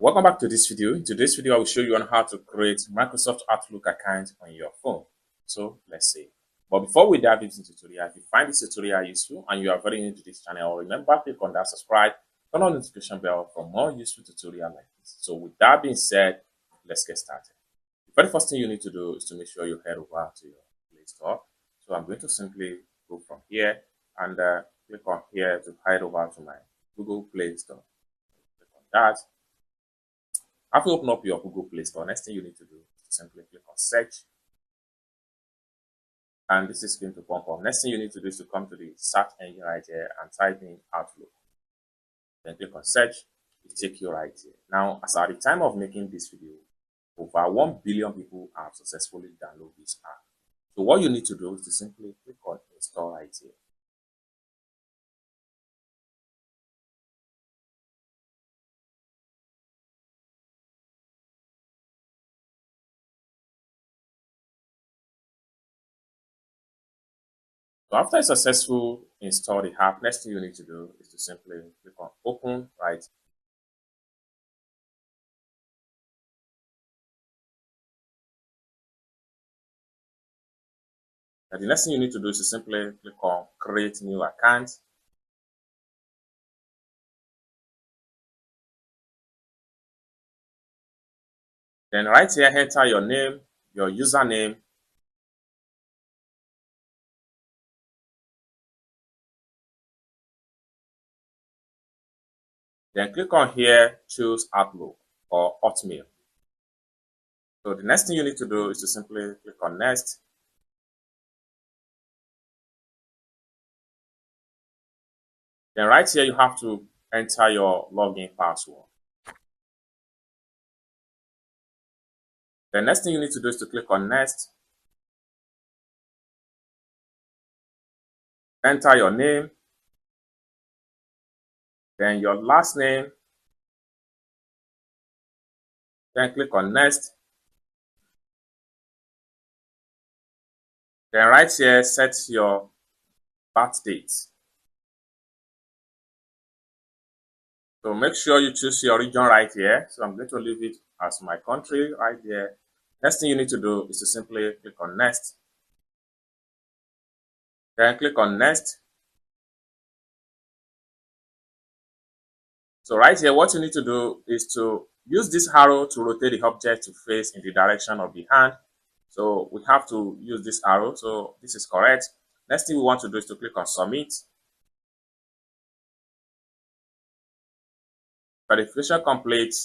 Welcome back to this video. In today's video, I will show you on how to create Microsoft Outlook account on your phone. So let's see. But before we dive into the tutorial, if you find this tutorial useful and you are very new to this channel, remember click on that subscribe, turn on the notification bell for more useful tutorial like this. So with that being said, let's get started. The very first thing you need to do is to make sure you head over to your Play Store. So I'm going to simply go from here and click on here to head over to my Google Play Store. Click on that. After you open up your Google Play Store, next thing you need to do is to simply click on search. And this is going to pop up. Next thing you need to do is to come to the search engine right here and type in Outlook. Then click on search, it will take you right here. Now, as at the time of making this video, over 1 billion people have successfully downloaded this app. So what you need to do is to simply click on install right here. So after a successful install the app, next thing you need to do is to simply click on open right. And the next thing you need to do is to simply click on create new account. Then right here, enter your name, your username, then click on here, choose Outlook or Hotmail. So the next thing you need to do is to simply click on next. Then right here, you have to enter your login password. The next thing you need to do is to click on next. Enter your name, then your last name, then click on next. Then right here, set your birth date. So make sure you choose your region right here. So I'm going to leave it as my country right there. Next thing you need to do is to simply click on next. Then click on next. So right here, what you need to do is to use this arrow to rotate the object to face in the direction of the hand. So we have to use this arrow. So this is correct. Next thing we want to do is to click on submit. Verification complete.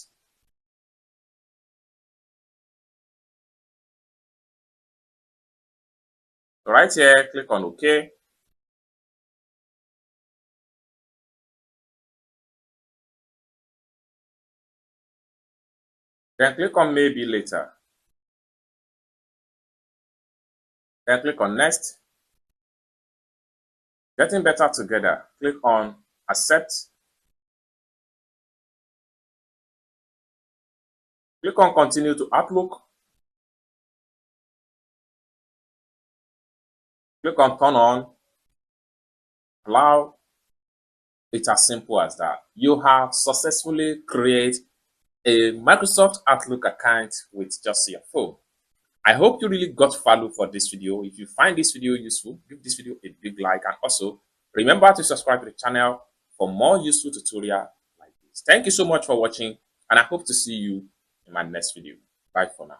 So right here, click on OK. Then click on maybe later. Then click on next. Getting better together. Click on accept. Click on continue to Outlook. Click on turn on. Allow. It's as simple as that. You have successfully created a Microsoft Outlook account with just your phone. I hope you really got value for this video. If you find this video useful, give this video a big like, and also remember to subscribe to the channel for more useful tutorial like this. Thank you so much for watching, and I hope to see you in my next video. Bye for now.